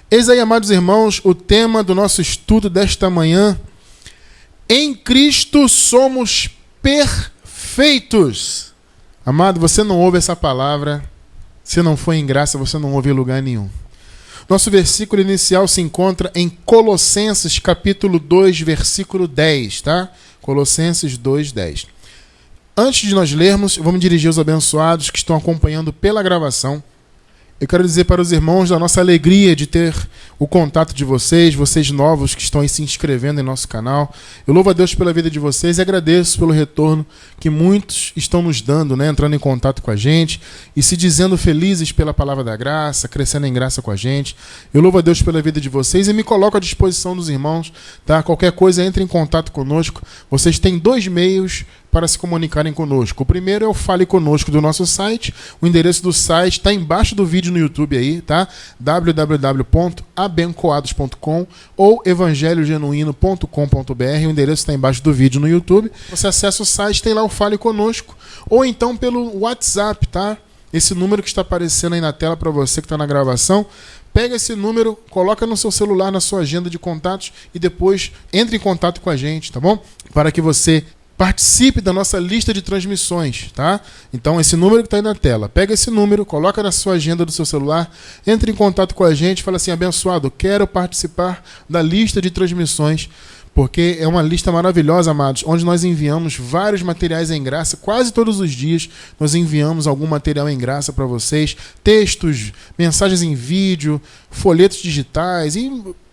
Eis aí, amados irmãos, o tema do nosso estudo desta manhã. Em Cristo somos perfeitos. Amado, você não ouve essa palavra, se não for em graça, você não ouve em lugar nenhum. Nosso versículo inicial se encontra em Colossenses, capítulo 2, versículo 10, tá? Colossenses 2, 10. Antes de nós lermos, vamos dirigir os abençoados que estão acompanhando pela gravação. Eu quero dizer para os irmãos da nossa alegria de ter o contato de vocês novos que estão aí se inscrevendo em nosso canal. Eu louvo a Deus pela vida de vocês e agradeço pelo retorno que muitos estão nos dando, né? Entrando em contato com a gente e se dizendo felizes pela palavra da graça, crescendo em graça com a gente. Eu louvo a Deus pela vida de vocês e me coloco à disposição dos irmãos, tá? Qualquer coisa, entre em contato conosco. Vocês têm 2 meios para se comunicarem conosco. O primeiro é o Fale Conosco do nosso site. O endereço do site está embaixo do vídeo no YouTube aí, tá? www.abencoados.com ou evangelhogenuíno.com.br. O endereço está embaixo do vídeo no YouTube. Você acessa o site, tem lá o Fale Conosco. Ou então pelo WhatsApp, tá? Esse número que está aparecendo aí na tela para você que está na gravação. Pega esse número, coloca no seu celular, na sua agenda de contatos e depois entre em contato com a gente, tá bom? Para que você participe da nossa lista de transmissões, tá? Então, esse número que está aí na tela, pega esse número, coloca na sua agenda do seu celular, entre em contato com a gente, fala assim, abençoado, quero participar da lista de transmissões, porque é uma lista maravilhosa, amados, onde nós enviamos vários materiais em graça, quase todos os dias nós enviamos algum material em graça para vocês, textos, mensagens em vídeo, folhetos digitais e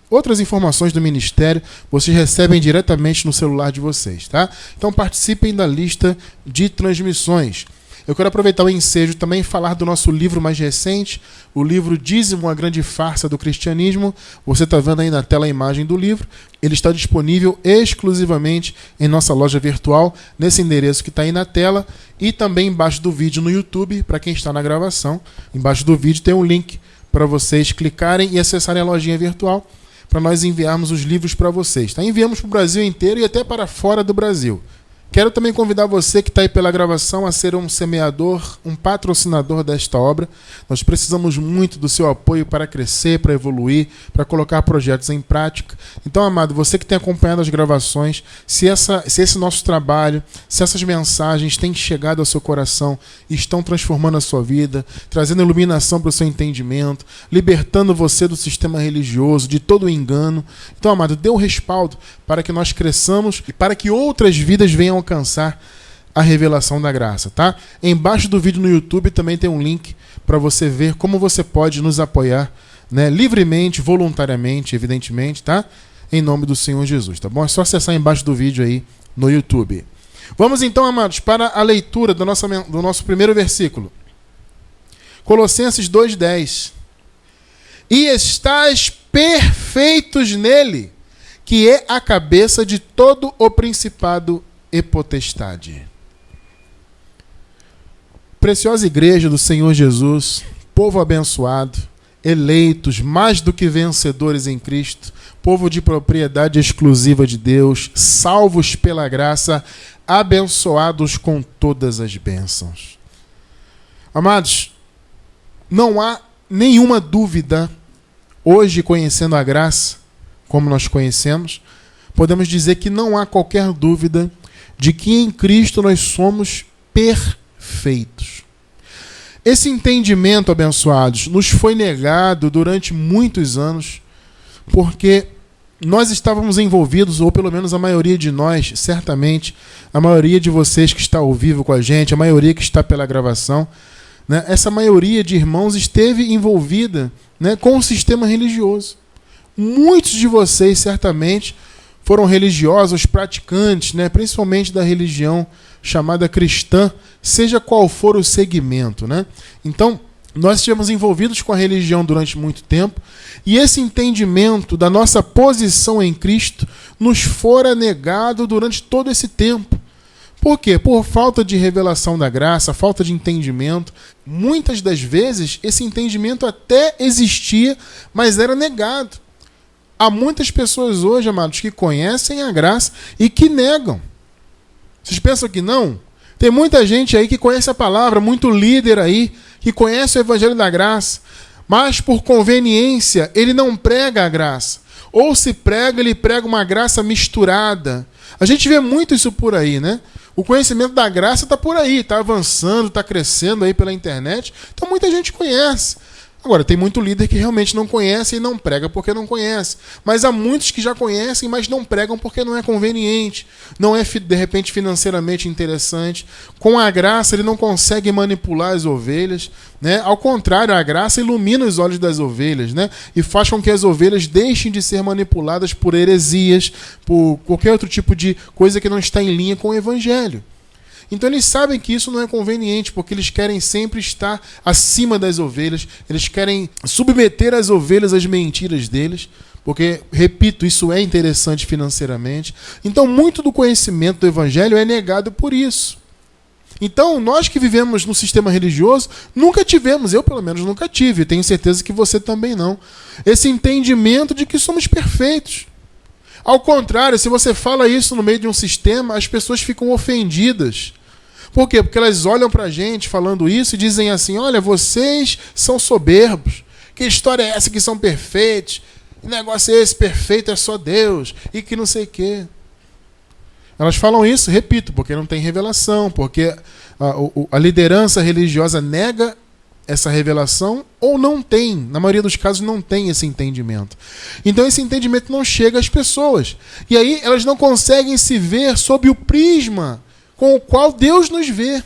outras informações do ministério, vocês recebem diretamente no celular de vocês, tá? Então participem da lista de transmissões. Eu quero aproveitar o ensejo também e falar do nosso livro mais recente, o livro Dízimo, a Grande Farsa do Cristianismo. Você está vendo aí na tela a imagem do livro. Ele está disponível exclusivamente em nossa loja virtual, nesse endereço que está aí na tela, e também embaixo do vídeo no YouTube, para quem está na gravação. Embaixo do vídeo tem um link para vocês clicarem e acessarem a lojinha virtual, para nós enviarmos os livros para vocês. Tá? Enviamos para o Brasil inteiro e até para fora do Brasil. Quero também convidar você que está aí pela gravação a ser um semeador, um patrocinador desta obra. Nós precisamos muito do seu apoio para crescer, para evoluir, para colocar projetos em prática. Então, amado, você que tem acompanhado as gravações, se esse nosso trabalho, se essas mensagens têm chegado ao seu coração e estão transformando a sua vida, trazendo iluminação para o seu entendimento, libertando você do sistema religioso, de todo o engano. Então, amado, dê o respaldo para que nós cresçamos e para que outras vidas venham alcançar a revelação da graça, tá? Embaixo do vídeo no YouTube também tem um link para você ver como você pode nos apoiar, né, livremente, voluntariamente, evidentemente, tá? Em nome do Senhor Jesus, tá bom? É só acessar embaixo do vídeo aí no YouTube. Vamos então, amados, para a leitura do nosso primeiro versículo. Colossenses 2:10. E estais perfeitos nele, que é a cabeça de todo o principado e potestade. Preciosa igreja do Senhor Jesus, povo abençoado, eleitos, mais do que vencedores em Cristo, povo de propriedade exclusiva de Deus, salvos pela graça, abençoados com todas as bênçãos. Amados, não há nenhuma dúvida, hoje conhecendo a graça, como nós conhecemos, podemos dizer que não há qualquer dúvida de que em Cristo nós somos perfeitos. Esse entendimento, abençoados, nos foi negado durante muitos anos, porque nós estávamos envolvidos, ou pelo menos a maioria de nós, certamente, a maioria de vocês que está ao vivo com a gente, a maioria que está pela gravação, né, essa maioria de irmãos esteve envolvida, né, com o sistema religioso. Muitos de vocês, certamente, foram religiosos, praticantes, né, principalmente da religião chamada cristã, seja qual for o segmento, né? Então, nós estivemos envolvidos com a religião durante muito tempo e esse entendimento da nossa posição em Cristo nos fora negado durante todo esse tempo. Por quê? Por falta de revelação da graça, falta de entendimento. Muitas das vezes, esse entendimento até existia, mas era negado. Há muitas pessoas hoje, amados, que conhecem a graça e que negam. Vocês pensam que não? Tem muita gente aí que conhece a palavra, muito líder aí, que conhece o Evangelho da Graça, Mas por conveniência, ele não prega a graça. Ou se prega, ele prega uma graça misturada. A gente vê muito isso por aí, né? O conhecimento da graça está por aí, está avançando, está crescendo aí pela internet. Então muita gente conhece. Agora, tem muito líder que realmente não conhece e não prega porque não conhece. Mas há muitos que já conhecem, mas não pregam porque não é conveniente. Não é, de repente, financeiramente interessante. Com a graça, ele não consegue manipular as ovelhas, né? Ao contrário, a graça ilumina os olhos das ovelhas, né? E faz com que as ovelhas deixem de ser manipuladas por heresias, por qualquer outro tipo de coisa que não está em linha com o evangelho. Então eles sabem que isso não é conveniente, porque eles querem sempre estar acima das ovelhas, eles querem submeter as ovelhas às mentiras deles, porque, repito, isso é interessante financeiramente. Então muito do conhecimento do evangelho é negado por isso. Então nós que vivemos no sistema religioso, nunca tivemos, eu pelo menos nunca tive, tenho certeza que você também não, esse entendimento de que somos perfeitos. Ao contrário, se você fala isso no meio de um sistema, as pessoas ficam ofendidas. Por quê? Porque elas olham pra gente falando isso e dizem assim, olha, vocês são soberbos. Que história é essa que são perfeitos? Que negócio é esse? Perfeito é só Deus. E que não sei o quê. Elas falam isso, repito, porque não tem revelação, porque a liderança religiosa nega essa revelação ou não tem, na maioria dos casos não tem esse entendimento. Então esse entendimento não chega às pessoas. E aí elas não conseguem se ver sob o prisma com o qual Deus nos vê.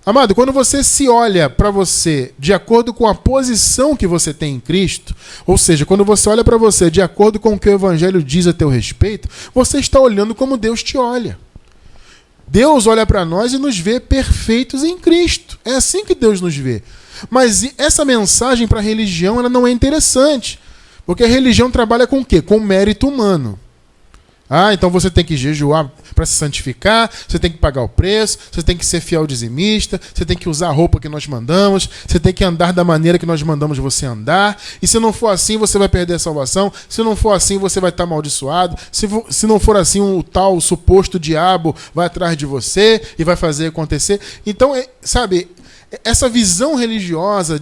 Amado, quando você se olha para você de acordo com a posição que você tem em Cristo, ou seja, quando você olha para você de acordo com o que o Evangelho diz a teu respeito, você está olhando como Deus te olha. Deus olha para nós e nos vê perfeitos em Cristo. É assim que Deus nos vê. Mas essa mensagem para a religião ela não é interessante, porque a religião trabalha com o quê? Com mérito humano. Ah, então você tem que jejuar para se santificar, você tem que pagar o preço, você tem que ser fiel dizimista, você tem que usar a roupa que nós mandamos, você tem que andar da maneira que nós mandamos você andar, e se não for assim você vai perder a salvação, se não for assim você vai estar amaldiçoado, se não for assim o tal suposto diabo vai atrás de você e vai fazer acontecer. Então, sabe, essa visão religiosa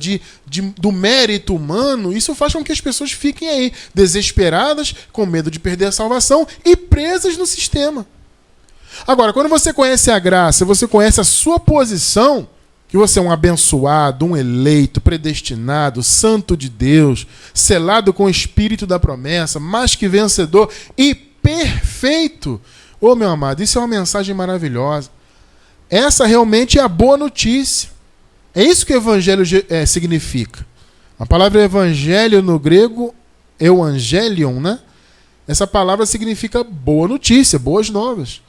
do mérito humano, isso faz com que as pessoas fiquem aí, desesperadas, com medo de perder a salvação e presas no sistema. Agora, quando você conhece a graça, você conhece a sua posição, que você é um abençoado, um eleito, predestinado, santo de Deus, selado com o Espírito da promessa, mais que vencedor e perfeito. Ô, meu amado, isso é uma mensagem maravilhosa. Essa realmente é a boa notícia. É isso que o evangelho significa. A palavra evangelho no grego, euangelion, né? Essa palavra significa boa notícia, boas novas.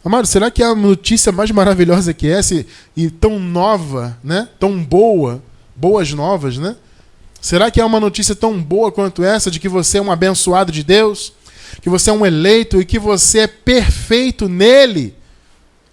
Amado, será que é a notícia mais maravilhosa que essa e tão nova, né? Tão boa, boas novas, né? Será que é uma notícia tão boa quanto essa de que você é um abençoado de Deus? Que você é um eleito e que você é perfeito nele?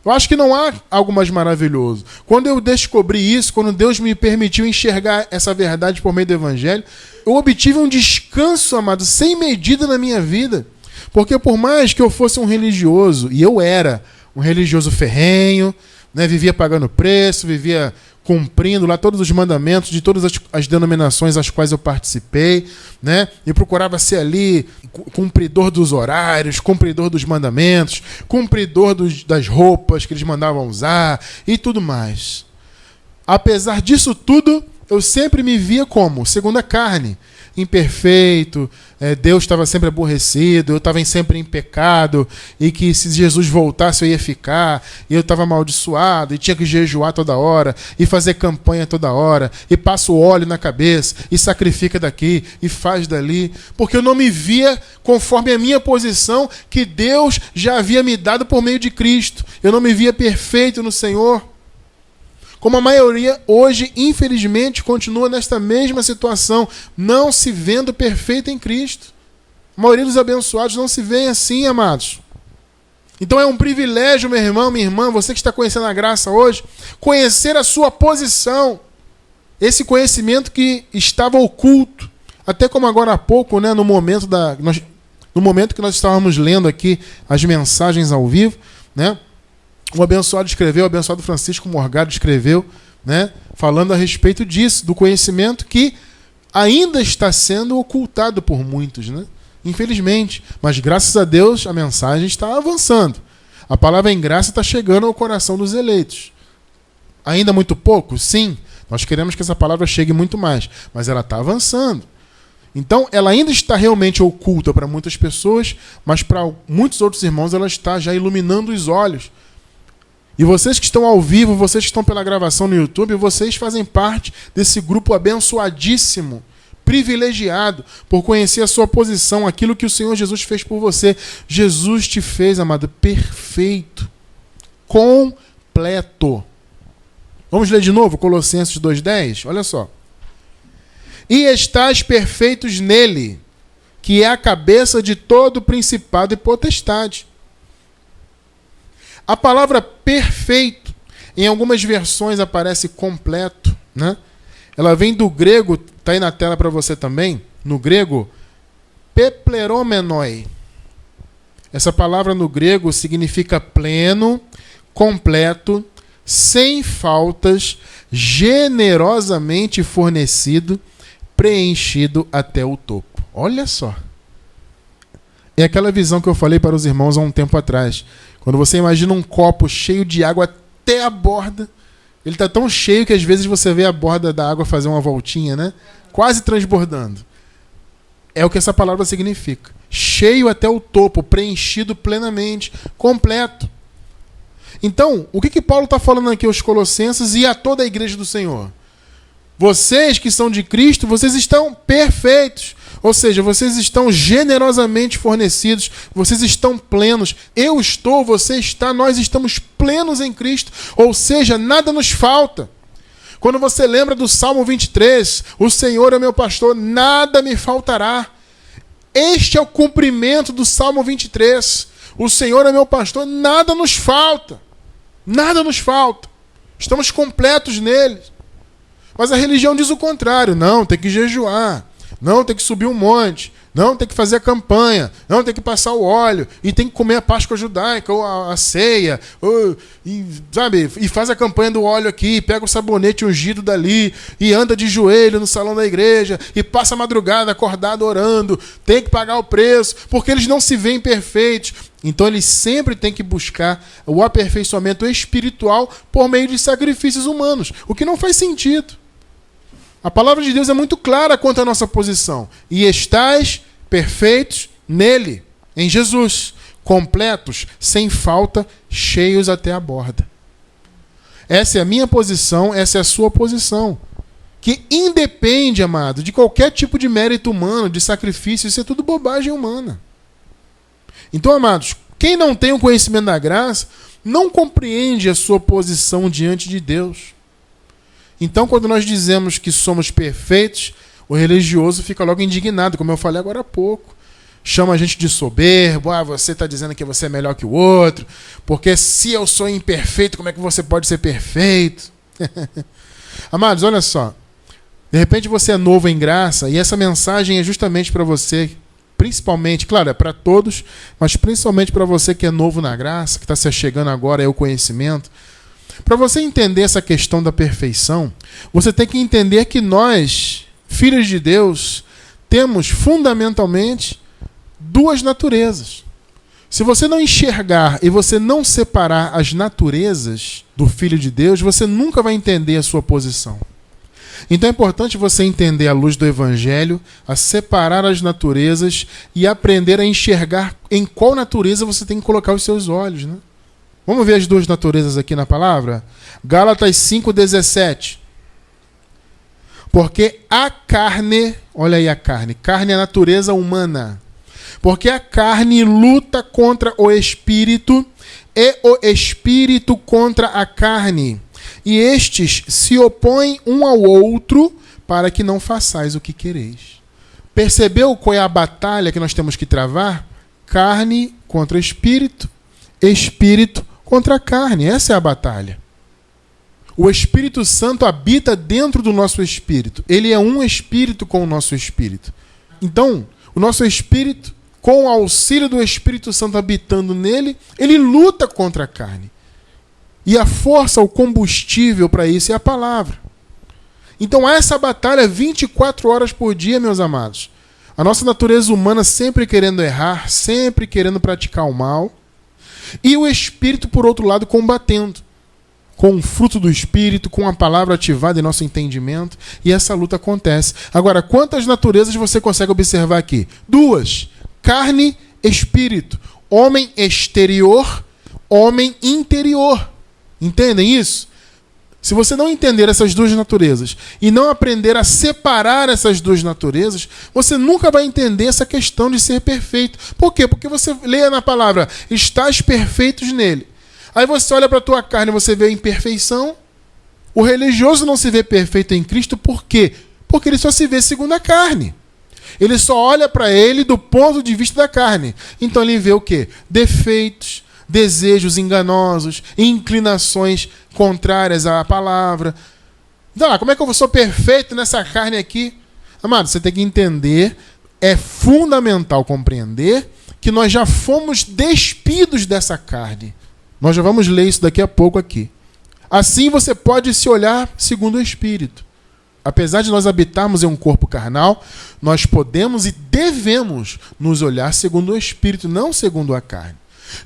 Eu acho que não há algo mais maravilhoso. Quando eu descobri isso, quando Deus me permitiu enxergar essa verdade por meio do Evangelho, eu obtive um descanso, amado, sem medida na minha vida. Porque por mais que eu fosse um religioso, e eu era um religioso ferrenho, né, vivia pagando preço, vivia cumprindo lá todos os mandamentos de todas as denominações às quais eu participei, né? E procurava ser ali cumpridor dos horários, cumpridor dos mandamentos, cumpridor das roupas que eles mandavam usar e tudo mais. Apesar disso tudo, eu sempre me via como segundo a carne, imperfeito, Deus estava sempre aborrecido, eu estava sempre em pecado, e que se Jesus voltasse eu ia ficar, e eu estava amaldiçoado, e tinha que jejuar toda hora, e fazer campanha toda hora, e passa o óleo na cabeça, e sacrifica daqui, e faz dali, porque eu não me via conforme a minha posição que Deus já havia me dado por meio de Cristo. Eu não me via perfeito no Senhor. Como a maioria hoje, infelizmente, continua nesta mesma situação, não se vendo perfeito em Cristo. A maioria dos abençoados não se vê assim, amados. Então é um privilégio, meu irmão, minha irmã, você que está conhecendo a graça hoje, conhecer a sua posição. Esse conhecimento que estava oculto. Até como agora há pouco, né, no momento que nós estávamos lendo aqui as mensagens ao vivo, né? O abençoado escreveu, o abençoado Francisco Morgado escreveu, né? Falando a respeito disso, do conhecimento que ainda está sendo ocultado por muitos, né? Infelizmente. Mas graças a Deus a mensagem está avançando. A palavra em graça está chegando ao coração dos eleitos. Ainda muito pouco? Sim. Nós queremos que essa palavra chegue muito mais. Mas ela está avançando. Então, ela ainda está realmente oculta para muitas pessoas, mas para muitos outros irmãos ela está já iluminando os olhos. E vocês que estão ao vivo, vocês que estão pela gravação no YouTube, vocês fazem parte desse grupo abençoadíssimo, privilegiado, por conhecer a sua posição, aquilo que o Senhor Jesus fez por você. Jesus te fez, amado, perfeito, completo. Vamos ler de novo Colossenses 2:10? Olha só. E estais perfeitos nele, que é a cabeça de todo principado e potestade. A palavra perfeito, em algumas versões aparece completo, né? Ela vem do grego, está aí na tela para você também, no grego, pepleromenoi. Essa palavra no grego significa pleno, completo, sem faltas, generosamente fornecido, preenchido até o topo. Olha só. É aquela visão que eu falei para os irmãos há um tempo atrás. Quando você imagina um copo cheio de água até a borda, ele está tão cheio que às vezes você vê a borda da água fazer uma voltinha, né? Quase transbordando. É o que essa palavra significa. Cheio até o topo, preenchido plenamente, completo. Então, o que Paulo está falando aqui aos Colossenses e a toda a igreja do Senhor? Vocês que são de Cristo, vocês estão perfeitos. Ou seja, vocês estão generosamente fornecidos, vocês estão plenos. Eu estou, você está, nós estamos plenos em Cristo. Ou seja, nada nos falta. Quando você lembra do Salmo 23, o Senhor é meu pastor, nada me faltará. Este é o cumprimento do Salmo 23. O Senhor é meu pastor, nada nos falta. Nada nos falta. Estamos completos nele. Mas a religião diz o contrário. Não, tem que jejuar. Não, tem que subir um monte. Não, tem que fazer a campanha. Não, tem que passar o óleo. E tem que comer a Páscoa judaica, ou a ceia. E faz a campanha do óleo aqui. Pega o sabonete ungido dali. E anda de joelho no salão da igreja. E passa a madrugada acordado orando. Tem que pagar o preço. Porque eles não se veem perfeitos. Então eles sempre têm que buscar o aperfeiçoamento espiritual por meio de sacrifícios humanos. O que não faz sentido. A palavra de Deus é muito clara quanto à nossa posição. E estais perfeitos nele, em Jesus, completos, sem falta, cheios até a borda. Essa é a minha posição, essa é a sua posição. Que independe, amado, de qualquer tipo de mérito humano, de sacrifício, isso é tudo bobagem humana. Então, amados, quem não tem o conhecimento da graça, não compreende a sua posição diante de Deus. Então, quando nós dizemos que somos perfeitos, o religioso fica logo indignado, como eu falei agora há pouco. Chama a gente de soberbo, você está dizendo que você é melhor que o outro, porque se eu sou imperfeito, como é que você pode ser perfeito? Amados, olha só. De repente você é novo em graça, e essa mensagem é justamente para você, principalmente, claro, é para todos, mas principalmente para você que é novo na graça, que está se chegando agora ao conhecimento. Para você entender essa questão da perfeição, você tem que entender que nós, filhos de Deus, temos fundamentalmente duas naturezas. Se você não enxergar e você não separar as naturezas do Filho de Deus, você nunca vai entender a sua posição. Então é importante você entender à luz do Evangelho, a separar as naturezas e aprender a enxergar em qual natureza você tem que colocar os seus olhos, né? Vamos ver as duas naturezas aqui na palavra? Gálatas 5:17. Porque a carne, olha aí a carne é a natureza humana. Porque a carne luta contra o espírito e o espírito contra a carne. E estes se opõem um ao outro para que não façais o que quereis. Percebeu qual é a batalha que nós temos que travar? Carne contra espírito, espírito contra a carne. Essa é a batalha. O Espírito Santo habita dentro do nosso espírito. Ele é um espírito com o nosso espírito. Então, o nosso espírito, com o auxílio do Espírito Santo habitando nele, ele luta contra a carne. E a força, o combustível para isso é a palavra. Então há essa batalha 24 horas por dia, meus amados. A nossa natureza humana sempre querendo errar, sempre querendo praticar o mal. E o Espírito, por outro lado, combatendo. Com o fruto do Espírito, com a palavra ativada em nosso entendimento. E essa luta acontece. Agora, quantas naturezas você consegue observar aqui? 2. Carne, espírito. Homem exterior, homem interior. Entendem isso? Se você não entender essas duas naturezas e não aprender a separar essas duas naturezas, você nunca vai entender essa questão de ser perfeito. Por quê? Porque você lê na palavra, estás perfeitos nele. Aí você olha para a tua carne e você vê a imperfeição. O religioso não se vê perfeito em Cristo, por quê? Porque ele só se vê segundo a carne. Ele só olha para ele do ponto de vista da carne. Então ele vê o quê? Defeitos, desejos enganosos, inclinações contrárias à palavra. Então, como é que eu sou perfeito nessa carne aqui? Amado, você tem que entender, é fundamental compreender que nós já fomos despidos dessa carne. Nós já vamos ler isso daqui a pouco aqui. Assim você pode se olhar segundo o Espírito. Apesar de nós habitarmos em um corpo carnal, nós podemos e devemos nos olhar segundo o Espírito, não segundo a carne.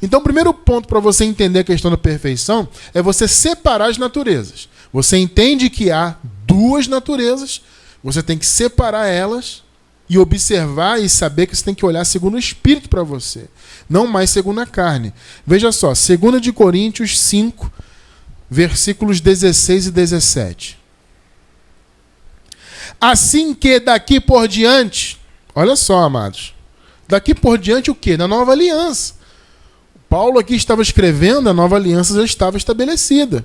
Então, o primeiro ponto para você entender a questão da perfeição é você separar as naturezas. Você entende que há duas naturezas, você tem que separar elas e observar e saber que você tem que olhar segundo o Espírito para você, não mais segundo a carne. Veja só, 2 de Coríntios 5, versículos 16 e 17. Assim que daqui por diante, olha só, amados, daqui por diante o quê? Na nova aliança. Paulo aqui estava escrevendo, a nova aliança já estava estabelecida.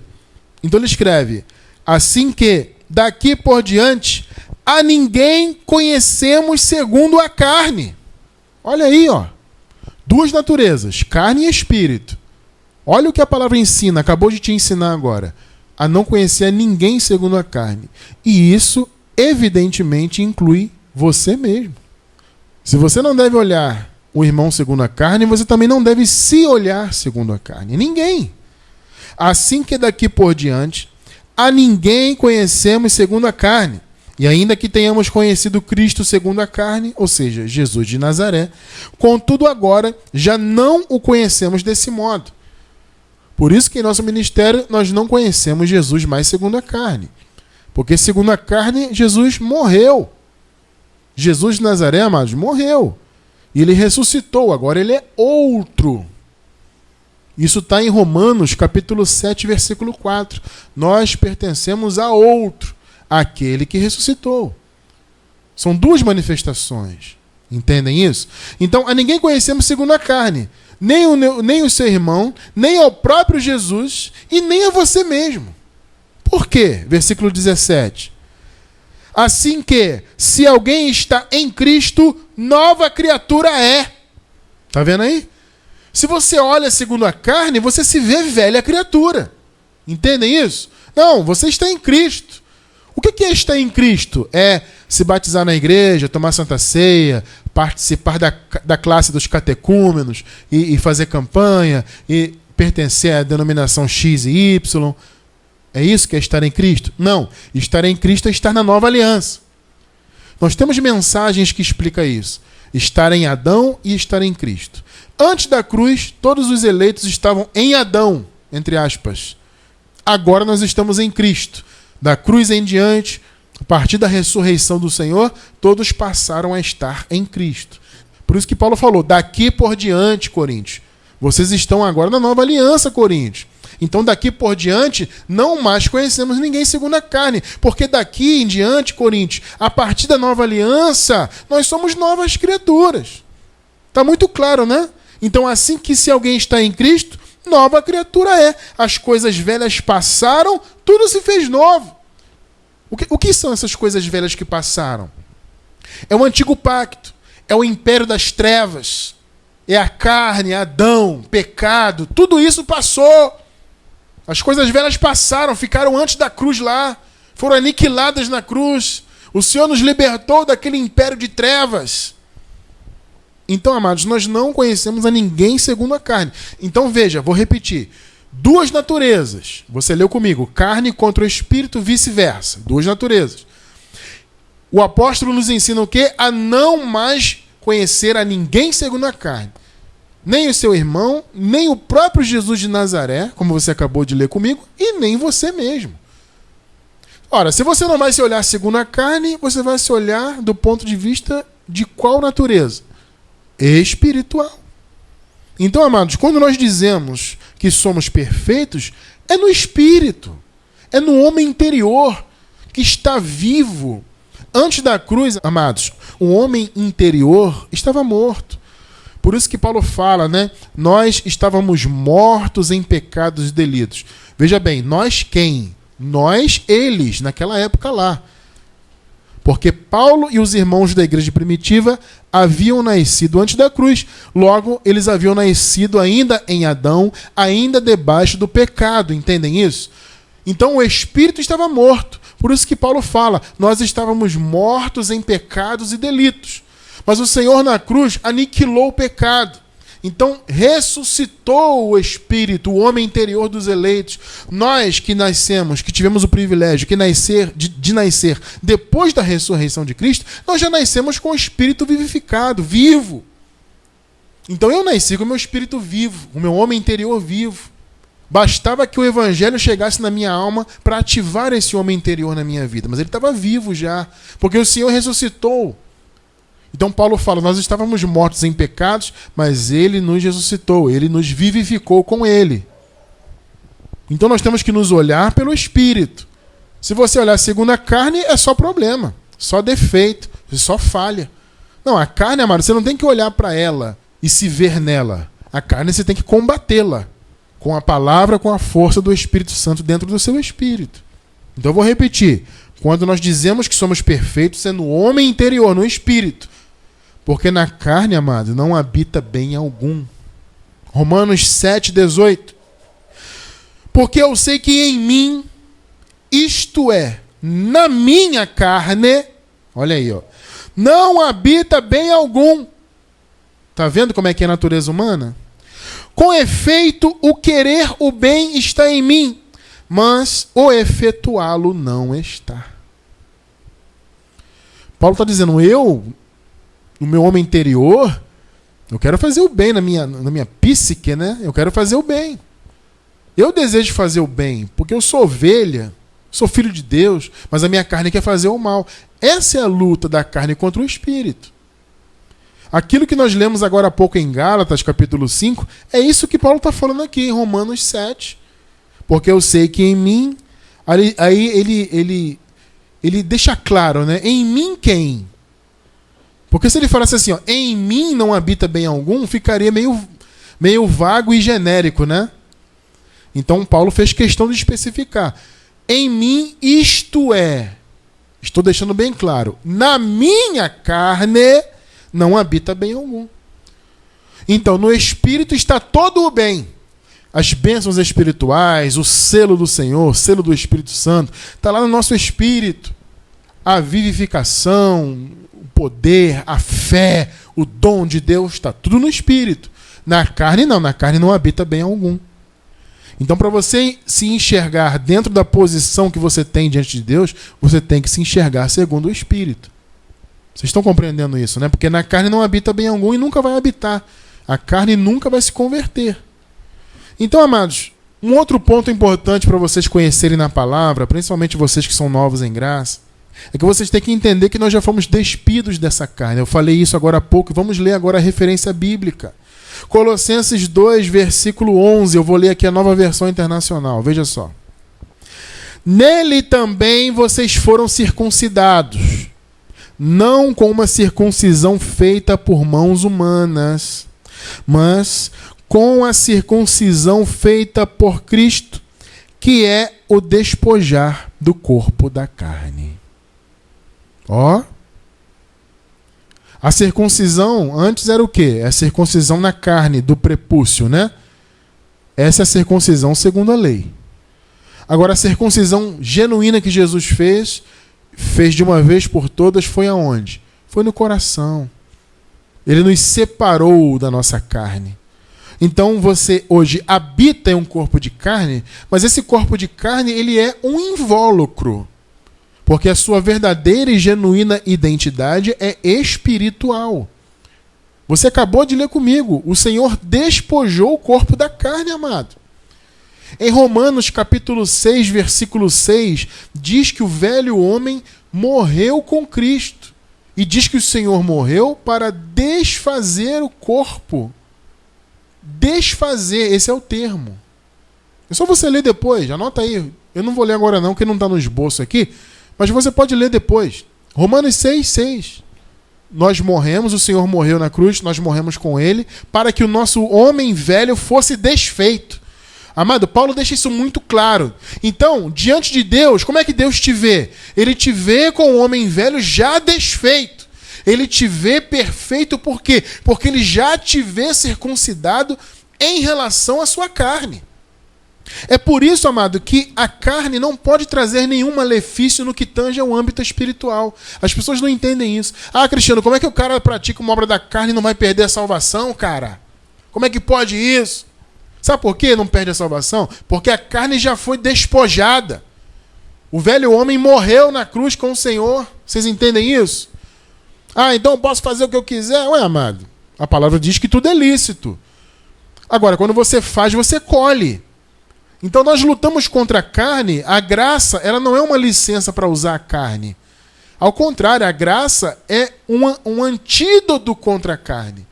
Então ele escreve, assim que daqui por diante a ninguém conhecemos segundo a carne. Olha aí, ó. Duas naturezas, carne e espírito. Olha o que a palavra ensina, acabou de te ensinar agora. A não conhecer a ninguém segundo a carne. E isso, evidentemente, inclui você mesmo. Se você não deve olhar o irmão segundo a carne, você também não deve se olhar segundo a carne. Ninguém. Assim que daqui por diante, a ninguém conhecemos segundo a carne. E ainda que tenhamos conhecido Cristo segundo a carne, ou seja, Jesus de Nazaré, contudo agora já não o conhecemos desse modo. Por isso que em nosso ministério nós não conhecemos Jesus mais segundo a carne. Porque segundo a carne, Jesus morreu. Jesus de Nazaré, amados, morreu. E ele ressuscitou, agora ele é outro. Isso está em Romanos, capítulo 7, versículo 4. Nós pertencemos a outro, aquele que ressuscitou. São duas manifestações. Entendem isso? Então, a ninguém conhecemos segundo a carne. Nem o seu irmão, nem ao próprio Jesus e nem a você mesmo. Por quê? Versículo 17. Assim que, se alguém está em Cristo, nova criatura é. Está vendo aí? Se você olha segundo a carne, você se vê velha criatura. Entendem isso? Não, você está em Cristo. O que é estar em Cristo? É se batizar na igreja, tomar Santa Ceia, participar da classe dos catecúmenos e fazer campanha e pertencer à denominação X e Y. É isso que é estar em Cristo? Não. Estar em Cristo é estar na nova aliança. Nós temos mensagens que explicam isso. Estar em Adão e estar em Cristo. Antes da cruz, todos os eleitos estavam em Adão, entre aspas. Agora nós estamos em Cristo. Da cruz em diante, a partir da ressurreição do Senhor, todos passaram a estar em Cristo. Por isso que Paulo falou, daqui por diante, Coríntios. Vocês estão agora na nova aliança, Coríntios. Então daqui por diante, não mais conhecemos ninguém segundo a carne. Porque daqui em diante, Coríntios, a partir da nova aliança, nós somos novas criaturas. Está muito claro, né? Então assim que se alguém está em Cristo, nova criatura é. As coisas velhas passaram, tudo se fez novo. O que são essas coisas velhas que passaram? É o antigo pacto, é o império das trevas, é a carne, Adão, pecado, tudo isso passou. As coisas velhas passaram, ficaram antes da cruz lá, foram aniquiladas na cruz. O Senhor nos libertou daquele império de trevas. Então, amados, nós não conhecemos a ninguém segundo a carne. Então, veja, vou repetir. duas naturezas. Você leu comigo, carne contra o espírito, vice-versa. Duas naturezas. O apóstolo nos ensina o quê? A não mais conhecer a ninguém segundo a carne. Nem o seu irmão, nem o próprio Jesus de Nazaré, como você acabou de ler comigo, e nem você mesmo. Ora, se você não vai se olhar segundo a carne, você vai se olhar do ponto de vista de qual natureza? Espiritual. Então, amados, quando nós dizemos que somos perfeitos, é no espírito, é no homem interior que está vivo. Antes da cruz, amados, o homem interior estava morto. Por isso que Paulo fala, né? Nós estávamos mortos em pecados e delitos. Veja bem, nós quem? Nós, eles, naquela época lá. Porque Paulo e os irmãos da igreja primitiva haviam nascido antes da cruz. Logo, eles haviam nascido ainda em Adão, ainda debaixo do pecado. Entendem isso? Então, o espírito estava morto. Por isso que Paulo fala, nós estávamos mortos em pecados e delitos. Mas o Senhor na cruz aniquilou o pecado. Então ressuscitou o espírito, o homem interior dos eleitos. Nós que nascemos, que tivemos o privilégio de nascer depois da ressurreição de Cristo, nós já nascemos com o espírito vivificado, vivo. Então eu nasci com o meu espírito vivo, o meu homem interior vivo. Bastava que o evangelho chegasse na minha alma para ativar esse homem interior na minha vida. Mas ele estava vivo já, porque o Senhor ressuscitou. Então Paulo fala, nós estávamos mortos em pecados, mas ele nos ressuscitou, ele nos vivificou com ele. Então nós temos que nos olhar pelo Espírito. Se você olhar segundo a carne, é só problema, só defeito, só falha. Não, a carne, amado, você não tem que olhar para ela e se ver nela. A carne você tem que combatê-la com a palavra, com a força do Espírito Santo dentro do seu espírito. Então eu vou repetir. Quando nós dizemos que somos perfeitos, é no homem interior, no espírito. Porque na carne, amado, não habita bem algum. Romanos 7,18. Porque eu sei que em mim, isto é, na minha carne, olha aí, ó, não habita bem algum. Está vendo como é que é a natureza humana? Com efeito, o querer o bem está em mim, mas o efetuá-lo não está. Paulo está dizendo, no meu homem interior, eu quero fazer o bem na minha psique, né? Eu quero fazer o bem. Eu desejo fazer o bem, porque eu sou ovelha, sou filho de Deus, mas a minha carne quer fazer o mal. Essa é a luta da carne contra o espírito. Aquilo que nós lemos agora há pouco em Gálatas, capítulo 5, é isso que Paulo está falando aqui em Romanos 7. Porque eu sei que em mim, aí ele deixa claro, né? Em mim quem? Porque se ele falasse assim, ó, em mim não habita bem algum, ficaria meio vago e genérico, né? Então Paulo fez questão de especificar. Em mim isto é, estou deixando bem claro, na minha carne não habita bem algum. Então no espírito está todo o bem. As bênçãos espirituais, o selo do Senhor, o selo do Espírito Santo, está lá no nosso espírito. A vivificação, o poder, a fé, o dom de Deus, está tudo no espírito. Na carne não habita bem algum. Então, para você se enxergar dentro da posição que você tem diante de Deus, você tem que se enxergar segundo o espírito. Vocês estão compreendendo isso, né? Porque na carne não habita bem algum e nunca vai habitar. A carne nunca vai se converter. Então, amados, um outro ponto importante para vocês conhecerem na palavra, principalmente vocês que são novos em graça, é que vocês têm que entender que nós já fomos despidos dessa carne. Eu falei isso agora há pouco. Vamos ler agora a referência bíblica. Colossenses 2, versículo 11. Eu vou ler aqui a Nova Versão Internacional. Veja só. Nele também vocês foram circuncidados, não com uma circuncisão feita por mãos humanas, mas com a circuncisão feita por Cristo, que é o despojar do corpo da carne. Ó. A circuncisão antes era o quê? É a circuncisão na carne, do prepúcio, né? Essa é a circuncisão segundo a lei. Agora, a circuncisão genuína que Jesus fez de uma vez por todas, foi aonde? Foi no coração. Ele nos separou da nossa carne. Então você hoje habita em um corpo de carne, mas esse corpo de carne ele é um invólucro. Porque a sua verdadeira e genuína identidade é espiritual. Você acabou de ler comigo. O Senhor despojou o corpo da carne, amado. Em Romanos capítulo 6, versículo 6, diz que o velho homem morreu com Cristo. E diz que o Senhor morreu para desfazer o corpo. Desfazer, esse é o termo. É só você ler depois, anota aí. Eu não vou ler agora não, porque não está no esboço aqui. Mas você pode ler depois. Romanos 6, 6. Nós morremos, o Senhor morreu na cruz, nós morremos com Ele, para que o nosso homem velho fosse desfeito. Amado, Paulo deixa isso muito claro. Então, diante de Deus, como é que Deus te vê? Ele te vê com o homem velho já desfeito. Ele te vê perfeito por quê? Porque ele já te vê circuncidado em relação à sua carne. É por isso, amado, que a carne não pode trazer nenhum malefício no que tange ao âmbito espiritual. As pessoas não entendem isso. Ah, Cristiano, como é que o cara pratica uma obra da carne e não vai perder a salvação, cara? Como é que pode isso? Sabe por que não perde a salvação? Porque a carne já foi despojada. O velho homem morreu na cruz com o Senhor. Vocês entendem isso? Ah, então eu posso fazer o que eu quiser? Ué, amado, a palavra diz que tudo é lícito. Agora, quando você faz, você colhe. Então nós lutamos contra a carne. A graça, ela não é uma licença para usar a carne. Ao contrário, a graça é um antídoto contra a carne.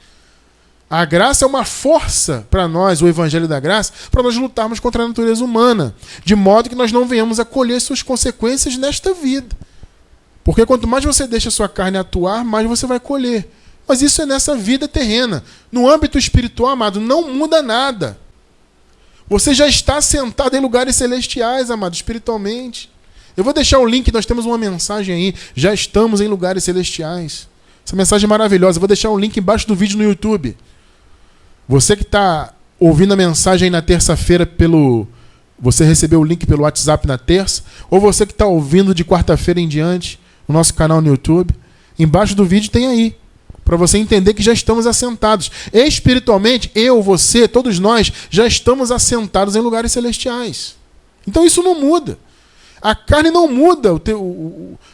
A graça é uma força para nós, o evangelho da graça, para nós lutarmos contra a natureza humana, de modo que nós não venhamos a colher suas consequências nesta vida. Porque quanto mais você deixa a sua carne atuar, mais você vai colher. Mas isso é nessa vida terrena. No âmbito espiritual, amado, não muda nada. Você já está sentado em lugares celestiais, amado, espiritualmente. Eu vou deixar o link, nós temos uma mensagem aí. Já estamos em lugares celestiais. Essa mensagem é maravilhosa. Eu vou deixar um link embaixo do vídeo no YouTube. Você que está ouvindo a mensagem na terça-feira você recebeu o link pelo WhatsApp na terça, ou você que está ouvindo de quarta-feira em diante, no nosso canal no YouTube, embaixo do vídeo tem aí, para você entender que já estamos assentados. Espiritualmente, eu, você, todos nós, já estamos assentados em lugares celestiais. Então isso não muda. A carne não muda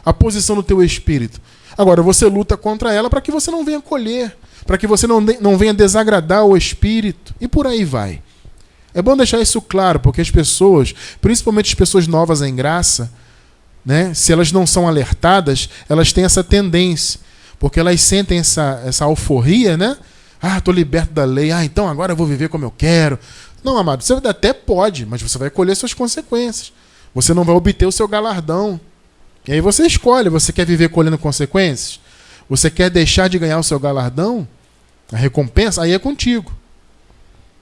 a posição do teu espírito. Agora, você luta contra ela para que você não venha colher, para que você não venha desagradar o espírito, e por aí vai. É bom deixar isso claro, porque as pessoas, principalmente as pessoas novas em graça, né, se elas não são alertadas, elas têm essa tendência, porque elas sentem essa alforria, né? Ah, estou liberto da lei, então agora eu vou viver como eu quero. Não, amado, você até pode, mas você vai colher suas consequências. Você não vai obter o seu galardão. E aí você escolhe, você quer viver colhendo consequências? Você quer deixar de ganhar o seu galardão? A recompensa? Aí é contigo.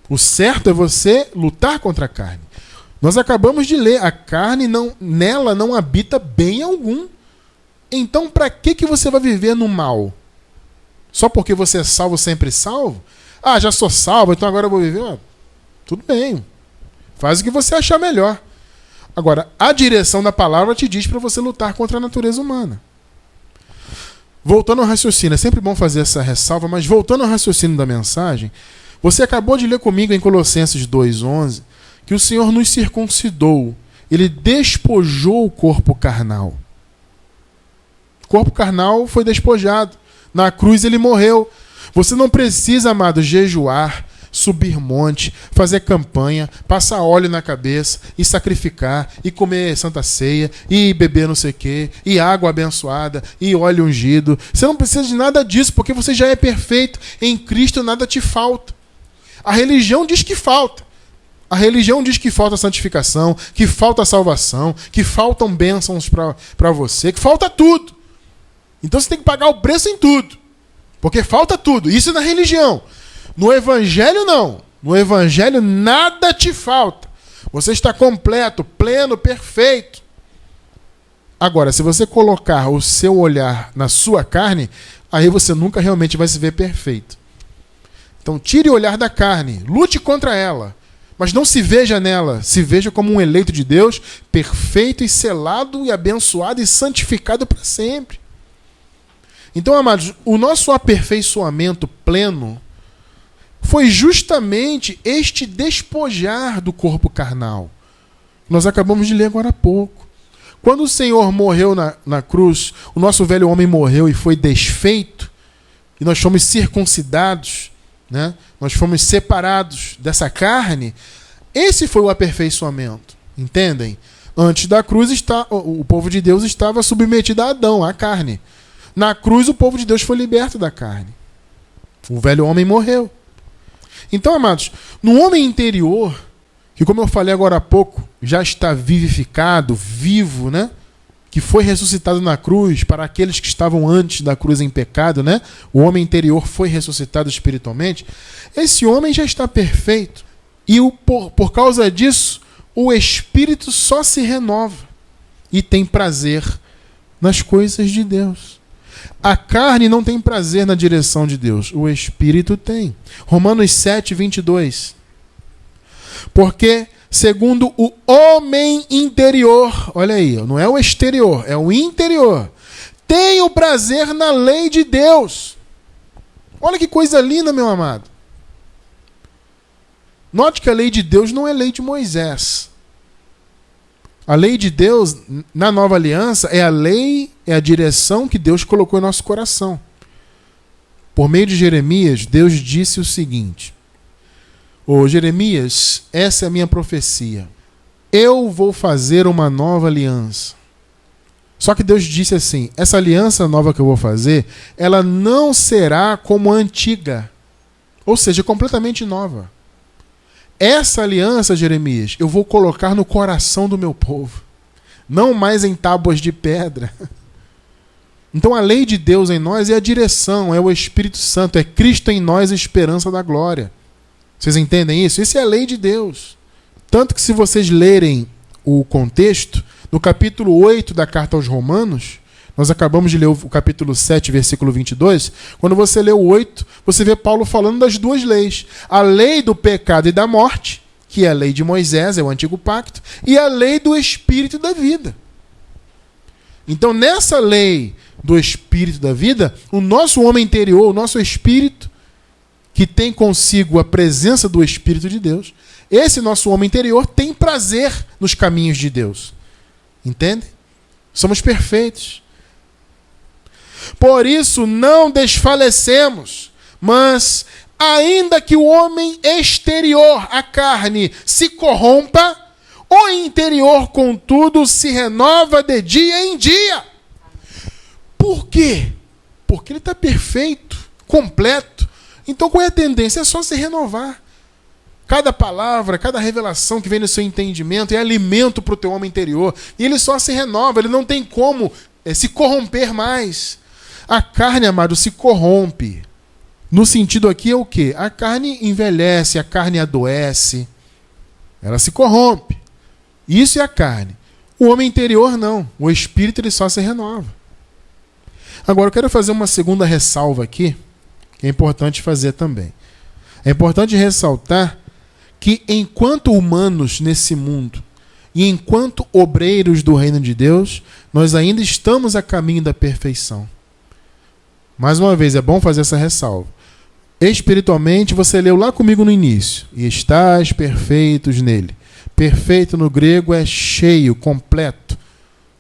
O certo é você lutar contra a carne. Nós acabamos de ler, a carne nela não habita bem algum. Então para que você vai viver no mal? Só porque você é salvo, sempre salvo? Ah, já sou salvo, então agora eu vou viver? Tudo bem. Faz o que você achar melhor. Agora, a direção da palavra te diz para você lutar contra a natureza humana. Voltando ao raciocínio, é sempre bom fazer essa ressalva, mas voltando ao raciocínio da mensagem, você acabou de ler comigo em Colossenses 2,11 que o Senhor nos circuncidou, Ele despojou o corpo carnal. O corpo carnal foi despojado. Na cruz Ele morreu. Você não precisa, amado, jejuar, subir monte, fazer campanha, passar óleo na cabeça e sacrificar, e comer santa ceia, e beber não sei o quê, e água abençoada, e óleo ungido. Você não precisa de nada disso, porque você já é perfeito. Em Cristo nada te falta. A religião diz que falta. A religião diz que falta santificação, que falta salvação, que faltam bênçãos para você, que falta tudo. Então você tem que pagar o preço em tudo, porque falta tudo. Isso é na religião. No evangelho não. No evangelho nada te falta. Você está completo, pleno, perfeito. Agora, se você colocar o seu olhar na sua carne, aí você nunca realmente vai se ver perfeito. Então tire o olhar da carne, lute contra ela, mas não se veja nela. Se veja como um eleito de Deus, perfeito e selado e abençoado e santificado para sempre. Então, amados, o nosso aperfeiçoamento pleno foi justamente este despojar do corpo carnal. Nós acabamos de ler agora há pouco. Quando o Senhor morreu na cruz, o nosso velho homem morreu e foi desfeito, e nós fomos circuncidados, né? Nós fomos separados dessa carne. Esse foi o aperfeiçoamento, entendem? Antes da cruz, o povo de Deus estava submetido a Adão, à carne. Na cruz, o povo de Deus foi liberto da carne. O velho homem morreu. Então, amados, no homem interior, que, como eu falei agora há pouco, já está vivificado, vivo, né? Que foi ressuscitado na cruz para aqueles que estavam antes da cruz em pecado, né? O homem interior foi ressuscitado espiritualmente. Esse homem já está perfeito. E por causa disso, o espírito só se renova e tem prazer nas coisas de Deus. A carne não tem prazer na direção de Deus, o espírito tem. Romanos 7, 22. Porque, segundo o homem interior, olha aí, não é o exterior, é o interior, tem o prazer na lei de Deus. Olha que coisa linda, meu amado. Note que a lei de Deus não é lei de Moisés. A lei de Deus, na nova aliança, é a lei, é a direção que Deus colocou em nosso coração. Por meio de Jeremias, Deus disse o seguinte: Ô Jeremias, essa é a minha profecia. Eu vou fazer uma nova aliança. Só que Deus disse assim: essa aliança nova que eu vou fazer, ela não será como a antiga. Ou seja, completamente nova. Essa aliança, Jeremias, eu vou colocar no coração do meu povo. Não mais em tábuas de pedra. Então a lei de Deus em nós é a direção, é o Espírito Santo, é Cristo em nós, a esperança da glória. Vocês entendem isso? Isso é a lei de Deus. Tanto que se vocês lerem o contexto, no capítulo 8 da carta aos Romanos, nós acabamos de ler o capítulo 7, versículo 22, quando você lê o 8, você vê Paulo falando das duas leis. A lei do pecado e da morte, que é a lei de Moisés, é o antigo pacto, e a lei do espírito da vida. Então, nessa lei do espírito da vida, o nosso homem interior, o nosso espírito, que tem consigo a presença do Espírito de Deus, esse nosso homem interior tem prazer nos caminhos de Deus. Entende? Somos perfeitos. Por isso não desfalecemos, mas ainda que o homem exterior, a carne, se corrompa, o interior, contudo, se renova de dia em dia. Por quê? Porque ele está perfeito, completo. Então qual é a tendência? É só se renovar. Cada palavra, cada revelação que vem no seu entendimento é alimento para o teu homem interior. E ele só se renova, ele não tem como se corromper mais. A carne, amado, se corrompe. No sentido aqui é o quê? A carne envelhece, a carne adoece. Ela se corrompe. Isso é a carne. O homem interior não. O espírito ele só se renova. Agora eu quero fazer uma segunda ressalva aqui, que é importante fazer também. É importante ressaltar que enquanto humanos nesse mundo e enquanto obreiros do reino de Deus, nós ainda estamos a caminho da perfeição. Mais uma vez, é bom fazer essa ressalva. Espiritualmente, você leu lá comigo no início. E estás perfeitos nele. Perfeito no grego é cheio, completo.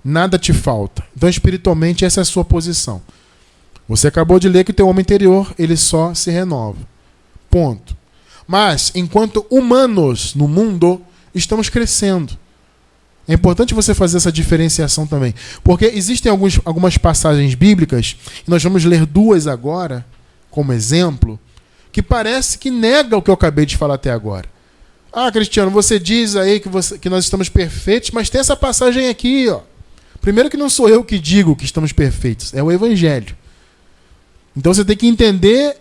Nada te falta. Então, espiritualmente, essa é a sua posição. Você acabou de ler que o teu homem interior, ele só se renova. Ponto. Mas, enquanto humanos no mundo, estamos crescendo. É importante você fazer essa diferenciação também. Porque existem algumas passagens bíblicas, e nós vamos ler duas agora, como exemplo, que parece que nega o que eu acabei de falar até agora. Ah, Cristiano, você diz aí que nós estamos perfeitos, mas tem essa passagem aqui, ó. Primeiro que não sou eu que digo que estamos perfeitos, é o Evangelho. Então você tem que entender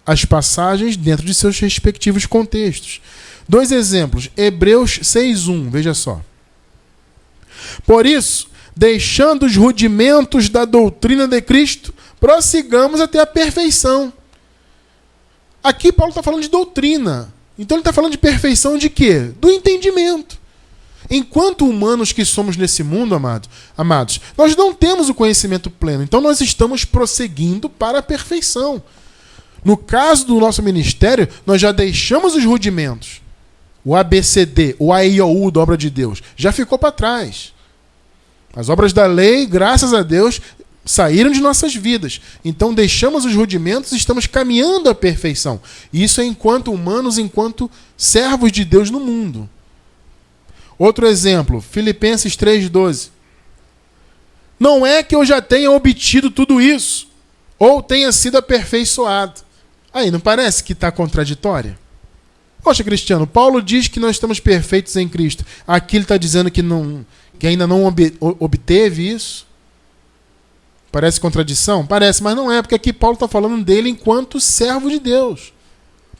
as passagens dentro de seus respectivos contextos. Dois exemplos. Hebreus 6:1, veja só. Por isso, deixando os rudimentos da doutrina de Cristo, prossigamos até a perfeição. Aqui Paulo está falando de doutrina. Então ele está falando de perfeição de quê? Do entendimento. Enquanto humanos que somos nesse mundo, amados, nós não temos o conhecimento pleno. Então nós estamos prosseguindo para a perfeição. No caso do nosso ministério, nós já deixamos os rudimentos. O ABCD, o AIOU da obra de Deus, já ficou para trás. As obras da lei, graças a Deus, saíram de nossas vidas. Então deixamos os rudimentos e estamos caminhando à perfeição. Isso é enquanto humanos, enquanto servos de Deus no mundo. Outro exemplo, Filipenses 3,12. Não é que eu já tenha obtido tudo isso, ou tenha sido aperfeiçoado. Aí, não parece que está contraditório? Poxa, Cristiano, Paulo diz que nós estamos perfeitos em Cristo. Aqui ele está dizendo que ainda não obteve isso. Parece contradição? Parece, mas não é, porque aqui Paulo está falando dele enquanto servo de Deus.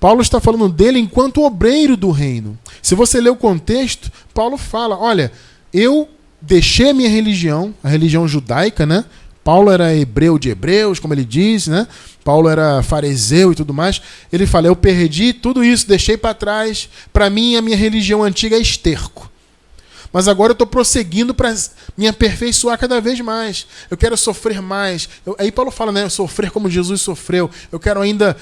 Paulo está falando dele enquanto obreiro do reino. Se você ler o contexto, Paulo fala, olha, eu deixei a minha religião, a religião judaica, né? Paulo era hebreu de hebreus, como ele diz, né? Paulo era fariseu e tudo mais. Ele fala, eu perdi tudo isso, deixei para trás. Para mim, a minha religião antiga é esterco. Mas agora eu estou prosseguindo para me aperfeiçoar cada vez mais. Eu quero sofrer mais. Aí Paulo fala, né? Sofrer como Jesus sofreu. Eu quero ainda...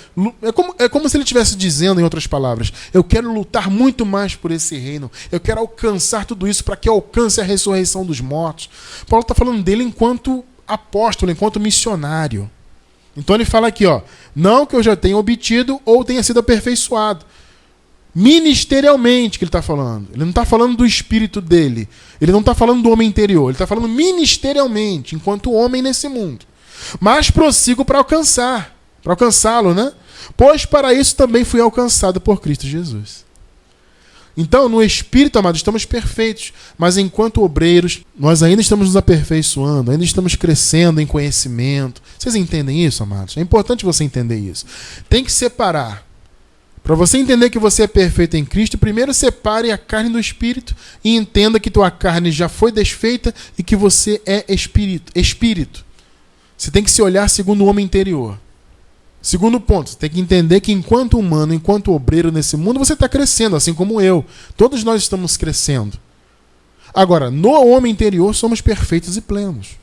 É como se ele estivesse dizendo, em outras palavras, eu quero lutar muito mais por esse reino. Eu quero alcançar tudo isso para que alcance a ressurreição dos mortos. Paulo está falando dele enquanto apóstolo, enquanto missionário. Então ele fala aqui, ó, não que eu já tenha obtido ou tenha sido aperfeiçoado. Ministerialmente que ele está falando. Ele não está falando do espírito dele. Ele não está falando do homem interior. Ele está falando ministerialmente, enquanto homem nesse mundo. Mas prossigo para alcançá-lo, né? Pois para isso também fui alcançado por Cristo Jesus. Então, no espírito, amados, estamos perfeitos. Mas enquanto obreiros, nós ainda estamos nos aperfeiçoando, ainda estamos crescendo em conhecimento. Vocês entendem isso, amados? É importante você entender isso. Tem que separar. Para você entender que você é perfeito em Cristo, primeiro separe a carne do espírito e entenda que tua carne já foi desfeita e que você é espírito. Você tem que se olhar segundo o homem interior. Segundo ponto, você tem que entender que enquanto humano, enquanto obreiro nesse mundo, você está crescendo, assim como eu. Todos nós estamos crescendo. Agora, no homem interior, somos perfeitos e plenos.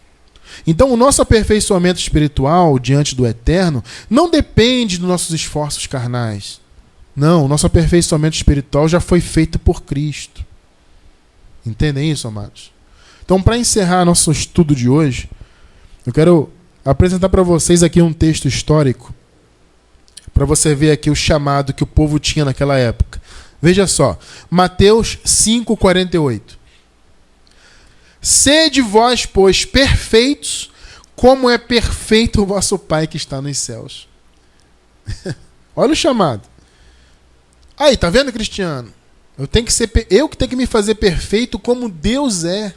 Então, o nosso aperfeiçoamento espiritual diante do eterno não depende dos nossos esforços carnais. Não, o nosso aperfeiçoamento espiritual já foi feito por Cristo. Entendem isso, amados? Então, para encerrar nosso estudo de hoje, eu quero apresentar para vocês aqui um texto histórico, para você ver aqui o chamado que o povo tinha naquela época. Veja só, Mateus 5,48. Sede vós, pois, perfeitos, como é perfeito o vosso Pai que está nos céus. Olha o chamado. Aí, tá vendo, Cristiano? Eu que tenho que me fazer perfeito como Deus é.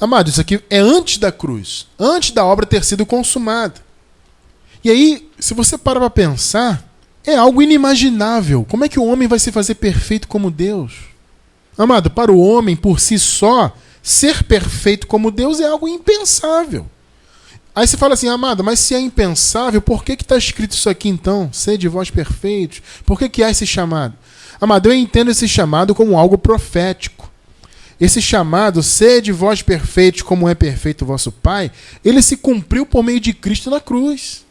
Amado, isso aqui é antes da cruz, antes da obra ter sido consumada. E aí, se você parar para pensar, é algo inimaginável. Como é que o homem vai se fazer perfeito como Deus? Amado, para o homem, por si só, ser perfeito como Deus é algo impensável. Aí você fala assim, amado, mas se é impensável, por que está escrito isso aqui então? Sede vós perfeitos. Por que há esse chamado? Amado, eu entendo esse chamado como algo profético. Esse chamado, sede vós perfeitos como é perfeito o vosso Pai, ele se cumpriu por meio de Cristo na cruz.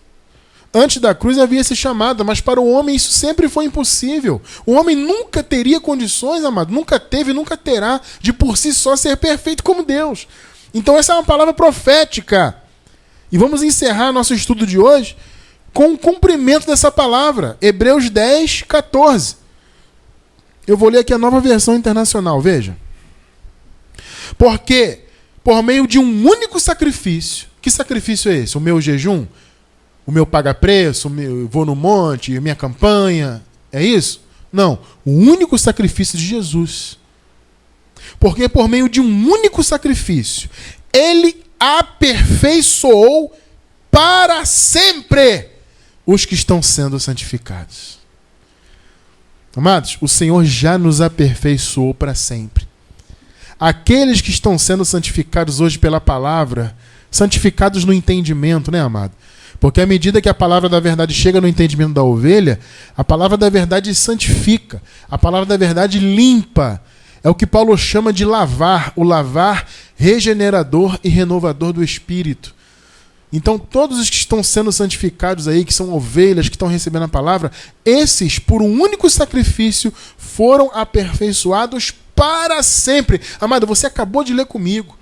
Antes da cruz havia esse chamado, mas para o homem isso sempre foi impossível. O homem nunca teria condições, amado, nunca teve, nunca terá, de por si só ser perfeito como Deus. Então essa é uma palavra profética. E vamos encerrar nosso estudo de hoje com o cumprimento dessa palavra. Hebreus 10, 14. Eu vou ler aqui a Nova Versão Internacional, veja. Porque, por meio de um único sacrifício, que sacrifício é esse? O meu jejum? O meu paga-preço? Eu vou no monte? A minha campanha? É isso? Não. O único sacrifício de Jesus. Porque por meio de um único sacrifício, ele aperfeiçoou para sempre os que estão sendo santificados. Amados, o Senhor já nos aperfeiçoou para sempre. Aqueles que estão sendo santificados hoje pela palavra, santificados no entendimento, né, amado? Porque à medida que a palavra da verdade chega no entendimento da ovelha, a palavra da verdade santifica, a palavra da verdade limpa. É o que Paulo chama de lavar, o lavar regenerador e renovador do espírito. Então todos os que estão sendo santificados aí, que são ovelhas, que estão recebendo a palavra, esses, por um único sacrifício, foram aperfeiçoados para sempre. Amado, você acabou de ler comigo.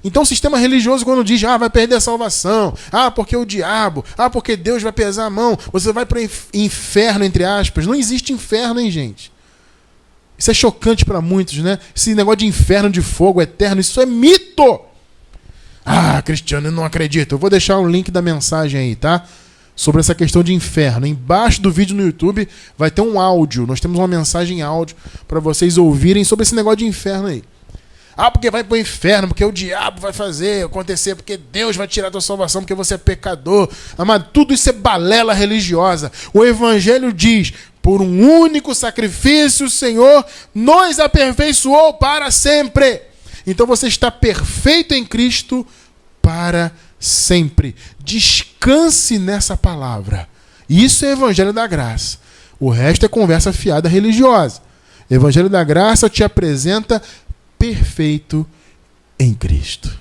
Então o sistema religioso, quando diz, vai perder a salvação, porque o diabo, porque Deus vai pesar a mão, você vai para o inferno, entre aspas. Não existe inferno, hein, gente? Isso é chocante para muitos, né? Esse negócio de inferno, de fogo eterno, isso é mito! Cristiano, eu não acredito. Eu vou deixar o link da mensagem aí, tá? Sobre essa questão de inferno. Embaixo do vídeo no YouTube vai ter um áudio. Nós temos uma mensagem em áudio para vocês ouvirem sobre esse negócio de inferno aí. Porque vai pro inferno, porque o diabo vai fazer acontecer, porque Deus vai tirar a tua salvação, porque você é pecador. Amado, tudo isso é balela religiosa. O Evangelho diz, por um único sacrifício, o Senhor nos aperfeiçoou para sempre. Então você está perfeito em Cristo para sempre. Descanse nessa palavra. Isso é Evangelho da Graça. O resto é conversa fiada religiosa. Evangelho da Graça te apresenta perfeito em Cristo.